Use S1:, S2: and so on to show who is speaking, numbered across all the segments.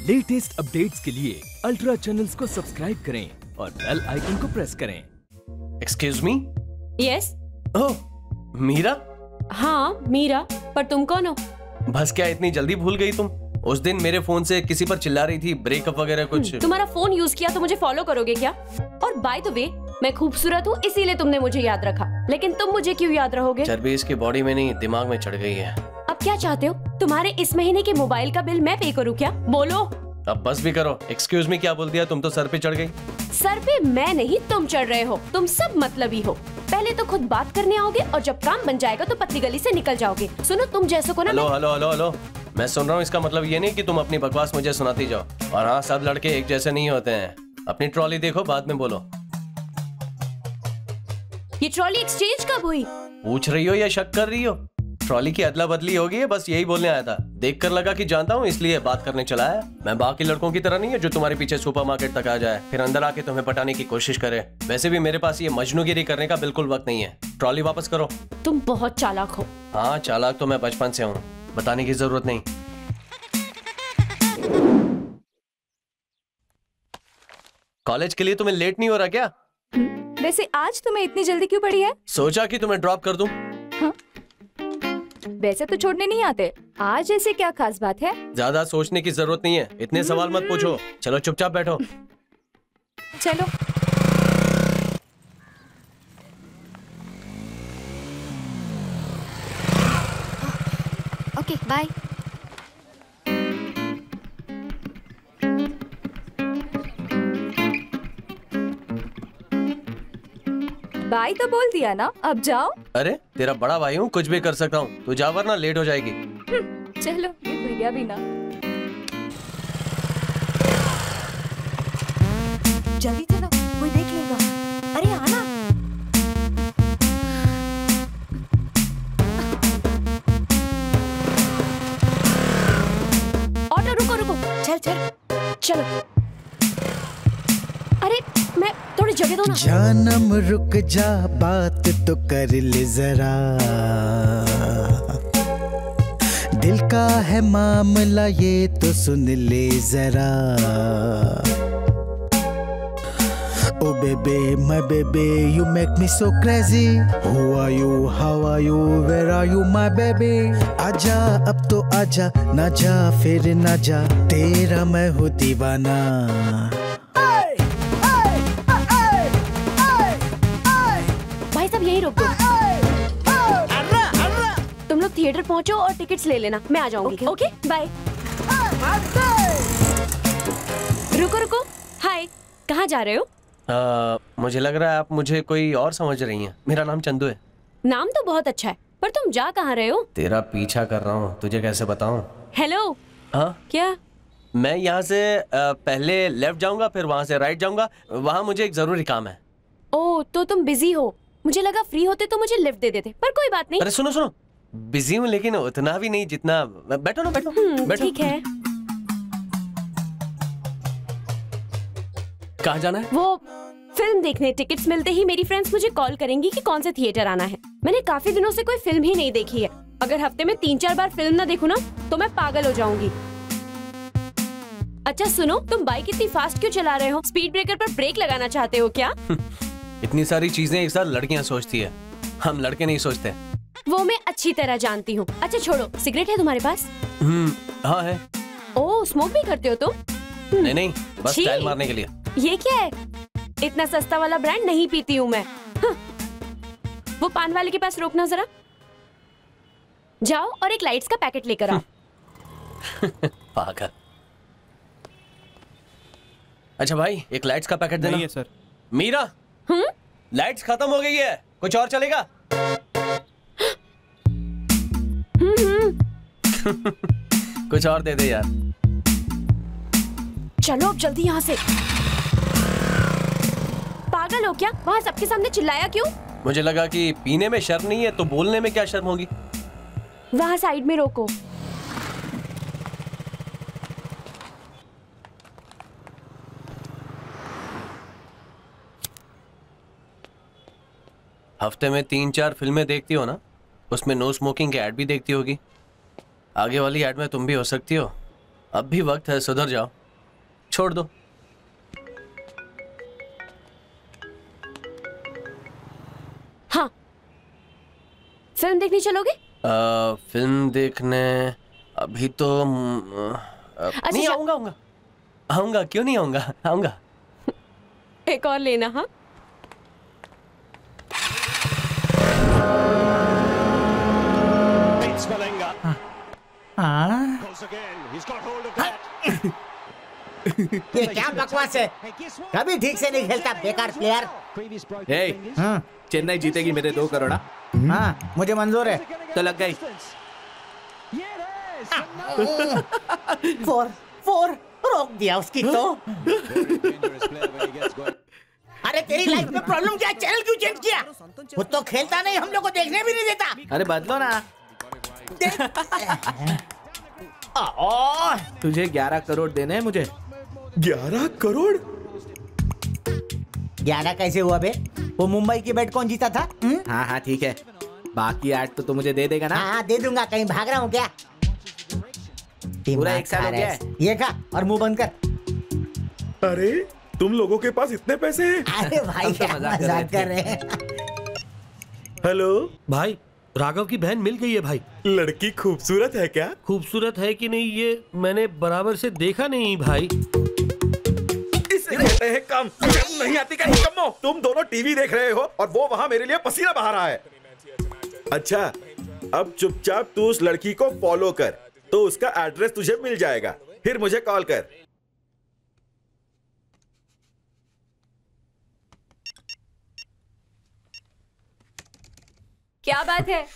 S1: Latest updates के लिए ultra channels को सब्सक्राइब करें और बेल आइकन को प्रेस करें।
S2: Excuse me.
S3: यस।
S2: ओह, मीरा।
S3: हाँ मीरा, पर तुम कौन हो?
S2: बस क्या इतनी जल्दी भूल गई तुम? उस दिन मेरे फोन से किसी पर चिल्ला रही थी, ब्रेकअप वगैरह कुछ।
S3: तुम्हारा फोन यूज किया तो मुझे फॉलो करोगे क्या? और बाय द वे, मैं खूबसूरत हूँ इसीलिए तुमने मुझे याद रखा, लेकिन तुम मुझे क्यों याद रहोगे?
S2: चर्बी इसकी बॉडी में नहीं, दिमाग में चढ़ गई है।
S3: अब क्या चाहते हो? तुम्हारे इस महीने के मोबाइल का बिल मैं पे करूँ क्या? बोलो।
S2: अब बस भी करो। एक्सक्यूज मी क्या बोल दिया? तुम तो सर पे चढ़ गई।
S3: सर पे मैं नहीं, तुम चढ़ रहे हो। तुम सब मतलबी हो। पहले तो खुद बात करने आओगे और जब काम बन जाएगा तो पतली गली से निकल जाओगे। सुनो, तुम जैसों को ना।
S2: हेलो हेलो हेलो हेलो, मैं सुन रहा हूँ। इसका मतलब ये नहीं कि तुम अपनी बकवास मुझे सुनाती जाओ। और हाँ, सब लड़के एक जैसे नहीं होते हैं। अपनी ट्रॉली देखो, बाद में बोलो।
S3: ये ट्रॉली एक्सचेंज कब हुई?
S2: पूछ रही हो या शक कर रही हो? ट्रॉली की अदला बदली होगी है, बस यही बोलने आया था। देखकर लगा कि जानता हूँ इसलिए बात करने चला है। मैं बाकी लड़कों की तरह नहीं है जो तुम्हारे पीछे सुपरमार्केट तक आ जाए फिर अंदर आके तुम्हें पटाने की कोशिश करे। वैसे भी मेरे पास ये मजनूगिरी करने का बिल्कुल वक्त नहीं है। ट्रॉली वापस करो।
S3: तुम बहुत चालाक हो।
S2: हाँ, चालाक तो मैं बचपन से हूँ, बताने की जरूरत नहीं। कॉलेज के लिए तुम्हें लेट नहीं हो रहा क्या?
S4: वैसे आज तुम्हें इतनी जल्दी क्यों पड़ी है?
S2: सोचा कि तुम्हें ड्रॉप कर दूं।
S4: हाँ? वैसे तो छोड़ने नहीं आते, आज ऐसे क्या खास बात है?
S2: ज्यादा सोचने की जरूरत नहीं है, इतने सवाल मत पूछो। चलो चुपचाप बैठो।
S4: चलो। Okay, bye. बाय तो बोल दिया ना, अब जाओ।
S2: अरे तेरा बड़ा भाई हूँ, कुछ भी कर सकता हूँ। तू जा वरना लेट हो जाएगी।
S4: चलो, ये भैया भी ना।
S5: जल्दी चलो, कोई देख लेगा। अरे आना।
S3: ऑटो रुको रुको।
S5: चल चल
S3: चलो। अरे मैं थोड़ी जगह दो ना।
S6: जानम रुक जा, बात तो कर ले जरा। दिल का है मामला ये तो सुन ले जरा। Oh baby, my baby, you make me so crazy. Who are you? How are you? Where are you, my baby? आजा अब तो आजा, ना जा फिर ना जा, तेरा मैं हूँ दीवाना।
S3: भाई साहब यही रोक दो। तुम लोग थिएटर पहुंचो और टिकट्स ले लेना, मैं आ जाऊंगी। Okay bye. रुको रुको। हाय, कहाँ जा रहे हो?
S2: मुझे लग रहा है आप मुझे कोई और समझ रही हैं। मेरा नाम चंदू है।
S3: नाम तो बहुत अच्छा है, पर तुम जा कहाँ रहे हो?
S2: तेरा पीछा कर रहा हूँ, तुझे कैसे बताऊँ?
S3: हेलो।
S2: हाँ
S3: क्या?
S2: मैं यहाँ से पहले लेफ्ट जाऊंगा, फिर वहाँ से राइट जाऊंगा। वहाँ मुझे एक जरूरी काम है।
S3: ओह, तो तुम बिजी हो। मुझे लगा फ्री होते तो मुझे लिफ्ट दे देते, पर कोई बात नहीं।
S2: अरे सुनो सुनो, बिजी हूँ लेकिन उतना भी नहीं जितना। बैठो ना, बैठो बैठो।
S3: ठीक है।
S2: कहाँ जाना है?
S3: वो फिल्म देखने। टिकट्स मिलते ही मेरी फ्रेंड्स मुझे कॉल करेंगी कि कौन से थिएटर आना है। मैंने काफी दिनों से कोई फिल्म ही नहीं देखी है। अगर हफ्ते में 3-4 बार फिल्म ना देखूं ना तो मैं पागल हो जाऊंगी। अच्छा सुनो, तुम बाइक इतनी फास्ट क्यों चला रहे हो? स्पीड ब्रेकर पर ब्रेक लगाना चाहते हो क्या?
S2: इतनी सारी चीजें एक साथ लड़कियां सोचती है, हम लड़के नहीं सोचते।
S3: वो मैं अच्छी तरह जानती हूँ। अच्छा छोड़ो, सिगरेट है तुम्हारे पास?
S2: हाँ है।
S3: ओह, स्मोक भी करते हो तुम?
S2: नहीं नहीं, बस स्टाइल मारने के लिए।
S3: ये क्या है? इतना सस्ता वाला ब्रांड नहीं पीती हूँ मैं। वो पान वाले के पास रोकना जरा। जाओ और एक लाइट्स का पैकेट लेकर आओ।
S2: पागल। अच्छा भाई, एक लाइट्स का पैकेट देना।
S7: नहीं है सर।
S2: मीरा, लाइट्स खत्म हो गई है, कुछ और चलेगा? कुछ और दे दे यार।
S3: चलो अब जल्दी यहाँ से। पागल हो क्या? वहाँ सबके सामने चिल्लाया क्यों?
S2: मुझे लगा कि पीने में शर्म नहीं है तो बोलने में क्या शर्म होगी।
S3: वहाँ साइड में रोको।
S2: हफ्ते में 3-4 फिल्में देखती हो ना? उसमें नो स्मोकिंग की ऐड भी देखती होगी। आगे वाली ऐड में तुम भी हो सकती हो। अब भी वक्त है, सुधर जाओ, छोड़ दो।
S3: हाँ, फिल्म देखने चलोगे?
S2: फिल्म देखने अभी तो नहीं आऊंगा। आऊंगा, क्यों नहीं आऊंगा, आऊंगा।
S3: एक और लेना। हाँ,
S7: ये क्या बकवास है? कभी ठीक से नहीं खेलता बेकार प्लेयर।
S8: चेन्नई जीतेगी मेरे 2 करोड़।
S7: हाँ, मुझे मंजूर है।
S8: तो लग गई।
S7: 4 रोक दिया उसकी तो। अरे तेरी लाइफ में प्रॉब्लम क्या? चैनल क्यों चेंज किया? वो तो खेलता नहीं, हम लोग को देखने भी नहीं देता।
S8: अरे बदलो ना। तुझे 11 करोड़ देने हैं मुझे।
S6: 11 करोड़?
S7: 11 कैसे हुआ बे? वो मुंबई की बेट कौन जीता था?
S8: हाँ ठीक है, बाकी 8 तो तू मुझे दे देगा ना?
S7: हाँ दे दूंगा। कहीं भाग रहा हूँ क्या?
S8: पूरा 1 साल हो गया है।
S7: ये खा और मुंह बंद कर।
S6: अरे तुम लोगों के पास इतने पैसे हैं?
S7: अरे भाई क्या मजाक कर रहे हैं।
S6: हेलो
S9: भाई, राघव की बहन मिल गई है भाई।
S6: लड़की खूबसूरत है क्या?
S9: खूबसूरत है कि नहीं ये मैंने बराबर से देखा नहीं भाई।
S6: इसे कहते हैं काम। शर्म नहीं आती क्या निकम्मो? तुम दोनों टीवी देख रहे हो और वो वहाँ मेरे लिए पसीना बहा रहा है। अच्छा, अब चुपचाप तू उस लड़की को फॉलो कर, तो उसका एड्रेस तुझे मिल जाएगा, फिर मुझे कॉल कर।
S4: क्या बात है,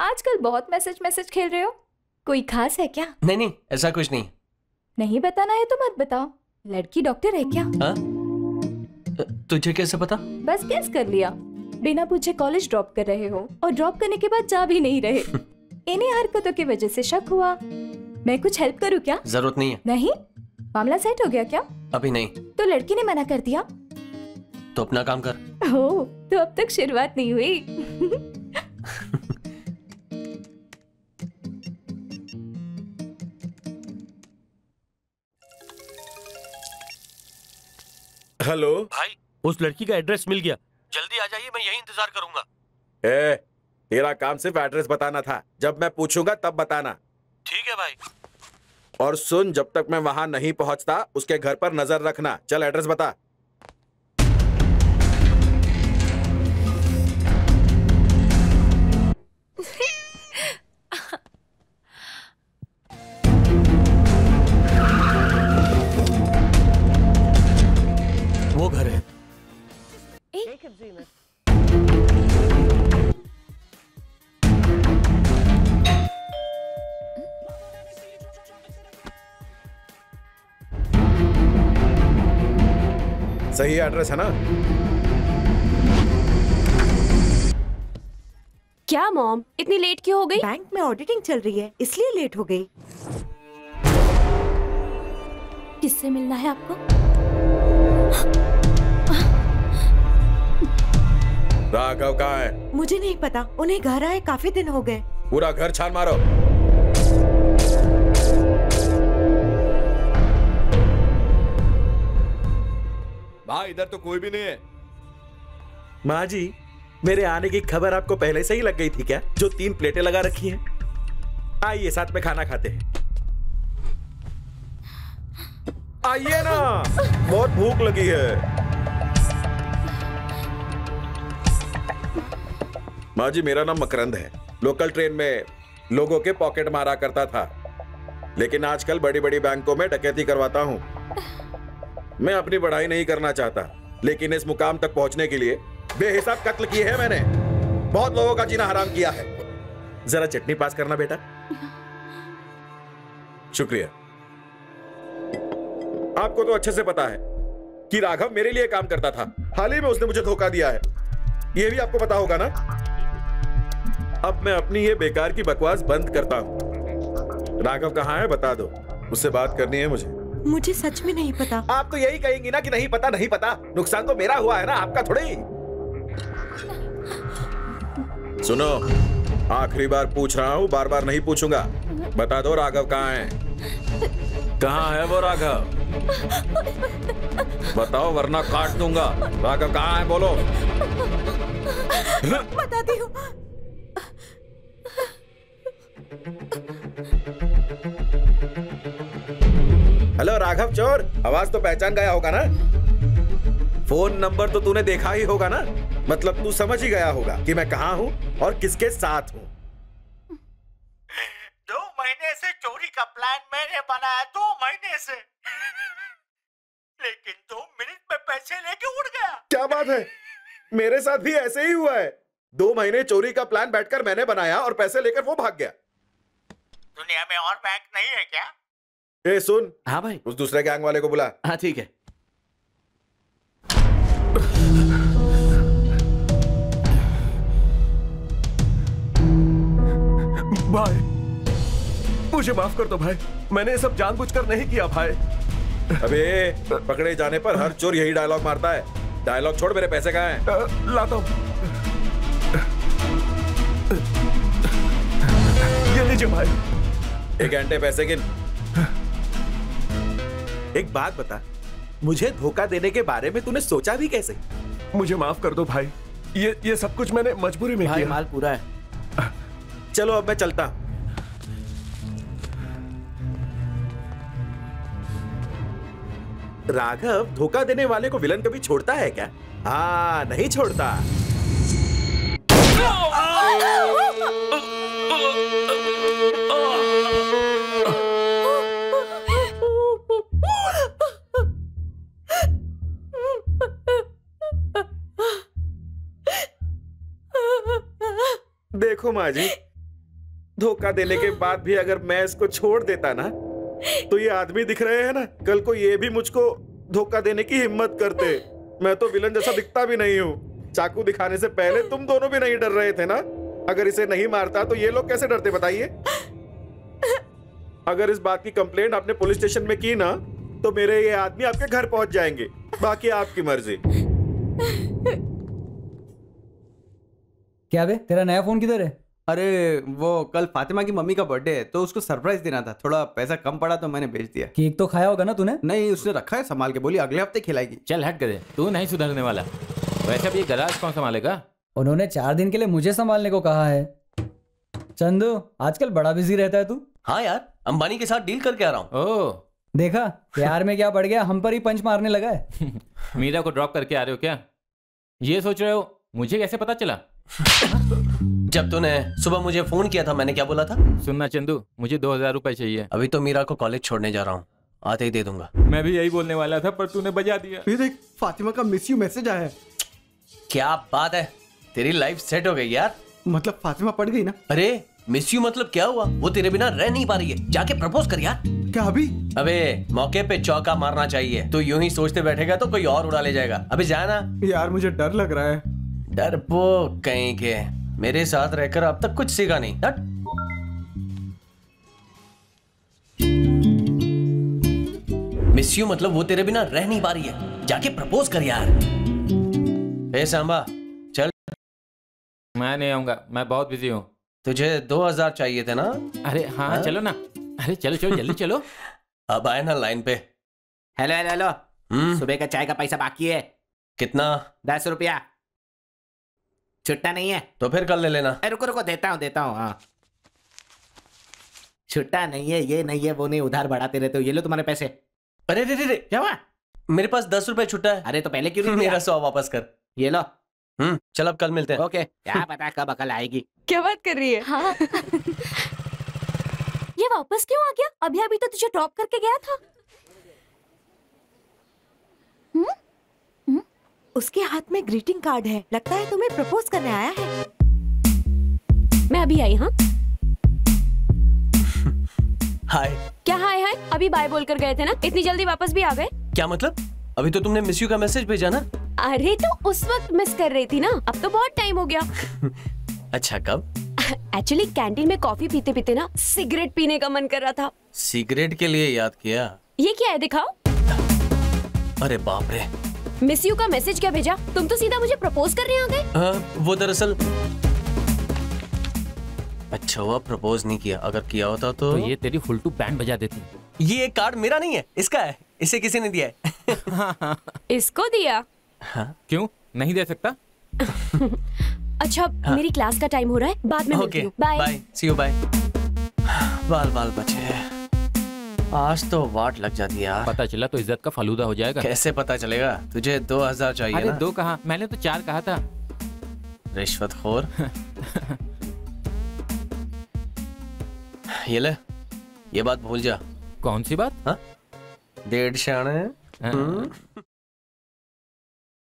S4: आजकल बहुत मैसेज खेल रहे हो? कोई खास है क्या?
S2: नहीं, ऐसा कुछ नहीं।
S4: नहीं बताना है तो मत बताओ। लड़की डॉक्टर है क्या?
S2: हाँ? तुझे कैसे पता?
S4: बस गेस कर लिया। बिना पूछे कॉलेज ड्रॉप कर रहे हो और ड्रॉप करने के बाद जा भी नहीं रहे। इन्हीं हरकतों की वजह से शक हुआ। मैं कुछ हेल्प करूँ क्या?
S2: जरूरत नहीं है।
S4: नहीं? मामला सेट हो गया क्या?
S2: अभी नहीं।
S4: तो लड़की ने मना कर दिया?
S2: तो अपना काम कर।
S4: ओह, तो अब तक शुरुआत नहीं हुई।
S6: हेलो
S9: भाई, उस लड़की का एड्रेस मिल गया, जल्दी आ जाइए, मैं यही इंतजार करूंगा।
S6: तेरा काम सिर्फ एड्रेस बताना था, जब मैं पूछूंगा तब बताना।
S9: ठीक है भाई।
S6: और सुन, जब तक मैं वहां नहीं पहुंचता उसके घर पर नजर रखना। चल एड्रेस बता।
S9: वो घर है।
S6: सही एड्रेस है ना?
S3: क्या मॉम, इतनी लेट क्यों हो गई?
S5: बैंक में ऑडिटिंग चल रही है, इसलिए लेट हो गई।
S3: किससे मिलना है आपको?
S6: राघव कहाँ है?
S5: मुझे नहीं पता, उन्हें घर आए काफी दिन हो गए।
S6: पूरा घर छान मारो।
S10: भाई इधर तो कोई भी नहीं है।
S6: माँ जी, मेरे आने की खबर आपको पहले से ही लग गई थी क्या? जो 3 प्लेटें लगा रखी हैं। आइए साथ में खाना खाते हैं। आइए ना, बहुत भूख लगी है। माँ जी, मेरा नाम मकरंद है। लोकल ट्रेन में लोगों के पॉकेट मारा करता था, लेकिन आजकल बड़ी बड़ी बैंकों में डकैती करवाता हूँ। मैं अपनी पढ़ाई नहीं करना चाहता, लेकिन इस मुकाम तक पहुंचने के लिए बेहिसाब कत्ल किए हैं मैंने। बहुत लोगों का जीना हराम किया है। जरा चटनी पास करना बेटा। शुक्रिया। आपको तो अच्छे से पता है कि राघव मेरे लिए काम करता था। हाल ही में उसने मुझे धोखा दिया है, यह भी आपको पता होगा ना? अब मैं अपनी ये बेकार की बकवास बंद करता हूं। राघव कहाँ है बता दो, उससे बात करनी है मुझे।
S5: मुझे सच में नहीं पता।
S6: आप तो यही कहेंगी ना कि नहीं पता नहीं पता। नुकसान तो मेरा हुआ है ना, आपका थोड़ी। सुनो, आखिरी बार पूछ रहा हूं, बार बार नहीं पूछूंगा। बता दो राघव कहाँ है।
S10: कहाँ है वो राघव? बताओ वरना काट दूंगा। राघव कहाँ है, बोलो।
S5: बताती हूँ।
S11: हेलो राघव चोर, आवाज तो पहचान गया होगा ना? फोन नंबर तो तूने देखा ही होगा ना? मतलब तू समझ ही गया होगा कि मैं कहाँ हूँ और किसके साथ हूँ।
S7: 2 महीने से चोरी का प्लान मैंने बनाया, 2 महीने से, लेकिन 2 मिनट में पैसे लेके उड़ गया।
S11: क्या बात है, मेरे साथ भी ऐसे ही हुआ है। 2 महीने चोरी का प्लान बैठकर मैंने बनाया और पैसे लेकर वो भाग गया।
S7: दुनिया में और बैंक नहीं है क्या?
S11: ए सुन।
S8: हाँ भाई।
S11: उस दूसरे गैंग वाले को बुला।
S8: हाँ ठीक है।
S9: भाई मुझे माफ कर दो भाई, मैंने ये सब जानबूझकर नहीं किया भाई।
S11: अबे पकड़े जाने पर हर चोर यही डायलॉग मारता है। डायलॉग छोड़, मेरे पैसे कहाँ हैं?
S9: लाता हूं। ये लीजिए भाई।
S11: 1 घंटे पैसे गिन। एक बात बता, मुझे धोखा देने के बारे में तूने सोचा भी कैसे?
S9: मुझे माफ कर दो भाई, ये सब कुछ मैंने मजबूरी में
S8: भाई
S9: किया।
S8: माल पूरा है।
S11: चलो अब मैं चलता हूं। राघव धोखा देने वाले को विलन कभी छोड़ता है क्या? हाँ, नहीं छोड़ता। देखो माँ जी, धोखा देने के बाद भी अगर मैं इसको छोड़ देता ना, तो ये आदमी दिख रहे हैं ना, कल को ये भी मुझको धोखा देने की हिम्मत करते। मैं तो विलन जैसा दिखता भी नहीं हूँ। चाकू दिखाने से पहले तुम दोनों भी नहीं डर रहे थे ना? अगर इसे नहीं मारता तो ये लोग कैसे डरते बताइए? अगर इस बात की कंप्लेंट आपने पुलिस स्टेशन में की ना, तो मेरे ये आदमी आपके घर पहुंच जाएंगे। बाकी आपकी मर्जी।
S12: क्या बे, तेरा नया फोन किधर है?
S8: अरे वो कल फातिमा की मम्मी का बर्थडे है तो उसको सरप्राइज देना था, थोड़ा पैसा कम पड़ा तो मैंने भेज दिया।
S12: केक तो खाया होगा ना तूने?
S8: नहीं, उसने रखा है संभाल के, बोली अगले हफ्ते खिलाएगी।
S13: चल हट गए, तू नहीं सुधरने वाला। वैसे भी ये गराज कौन संभालेगा?
S12: उन्होंने 4 दिन के लिए मुझे संभालने को कहा है। चंदू आजकल बड़ा बिजी रहता है तू।
S2: हाँ यार, अंबानी के साथ डील करके आ रहा हूँ।
S13: ओह
S12: देखा, प्यार में क्या पड़ गया, हम पर ही पंच मारने लगा है।
S13: मीरा को ड्रॉप करके आ रहे हो क्या? ये सोच रहे हो मुझे कैसे पता चला?
S2: जब तूने सुबह मुझे फोन किया था, मैंने क्या बोला था?
S13: सुनना चंदू, मुझे 2000 रुपए चाहिए।
S2: अभी तो मीरा को कॉलेज छोड़ने जा रहा हूँ, आते ही दे दूंगा।
S13: मैं भी यही बोलने वाला था पर तूने बजा दिया।
S8: ये देख, फातिमा का मिस यू मैसेज आया है।
S2: क्या बात है, तेरी लाइफ सेट हो गई यार।
S8: मतलब फातिमा पड़ गई ना?
S2: अरे मिस यू मतलब क्या हुआ? वो तेरे बिना रह नहीं पा रही है, जाके प्रपोज कर यार।
S8: क्या अभी?
S2: अबे मौके पे चौका मारना चाहिए। तो यूं ही सोचते बैठेगा तो कोई और उड़ा ले जाएगा। अबे जाना।
S8: यार मुझे डर लग रहा है।
S2: डरपोक कहीं के, मेरे साथ रहकर अब तक कुछ सीखा नहीं। हट। मिस यू मतलब वो तेरे बिना रह नहीं पा रही है, जाके प्रपोज कर यार। ए सांबा चल।
S13: मैं नहीं आऊंगा, मैं बहुत बिजी हूँ।
S2: तुझे 2000 चाहिए थे ना?
S13: अरे हाँ चलो ना। अरे चलो चलो जल्दी चलो।
S2: अब आए ना लाइन पे।
S8: हेलो हेलो हेलो, सुबह का चाय का पैसा बाकी है।
S2: कितना?
S8: 10 रुपया। छुट्टा नहीं है
S2: तो फिर कल ले लेना।
S8: रुको रुको, देता हूँ। हाँ छुट्टा नहीं है, ये नहीं है, वो नहीं, उधार बढ़ाते रहते हो। ये लो तुम्हारे पैसे।
S2: अरे रे रे रे,
S8: क्या हुआ?
S2: मेरे पास 10 रुपए छुट्टा है।
S8: अरे तो पहले क्यों नहीं?
S2: मेरा 100 वापस कर।
S8: ये लो।
S2: चल अब कल मिलते हैं।
S8: ओके। क्या पता कब अकल आएगी।
S3: क्या बात कर रही है?
S5: हाँ। ये वापस क्यों आ गया? अभी तो तुझे ड्रॉप करके गया था। उसके हाथ में ग्रीटिंग कार्ड है, लगता है तुम्हें प्रपोज करने आया है।
S3: मैं अभी आई। हाँ
S2: हाय।
S3: क्या हाय हाय? अभी बाय बोल कर गए थे ना, इतनी जल्दी वापस भी आ गए?
S2: क्या मतलब? अभी तो तुमने मिस यू का मैसेज भेजा ना?
S3: अरे तो उस वक्त मिस कर रही थी ना, अब तो बहुत टाइम हो गया।
S2: अच्छा कब?
S3: एक्चुअली कैंटीन में कॉफी पीते पीते ना सिगरेट पीने का मन कर रहा था।
S2: सिगरेट के लिए याद किया?
S3: ये क्या है, दिखाओ।
S2: अरे बाप रे,
S3: मिस यू का मैसेज क्या भेजा? तुम तो सीधा मुझे प्रपोज करने आ गए।
S2: वो दरअसल अच्छा हुआ प्रपोज नहीं किया, अगर किया होता तो
S13: ये तेरी फुलटू बैंड बजा देती।
S2: ये कार्ड मेरा नहीं है, इसका है। इसे किसी ने दिया है।
S3: इसको दिया?
S13: क्यों नहीं दे सकता?
S3: अच्छा मेरी क्लास का टाइम हो रहा है, बाद में मिलती हूँ। Bye
S2: bye, see you bye. बाल बाल बचे, आज तो वाट लग जाती है यार।
S13: पता चला तो इज्जत का फलूदा हो जाएगा।
S2: कैसे पता चलेगा? तुझे 2000 चाहिए
S13: अरे
S2: ना?
S13: 2 कहा, मैंने तो 4 कहा था।
S2: रिश्वतखोर। ये ले, ये बात भूल जा।
S13: कौन सी बात?
S2: हाँ? 1.5 शाणे।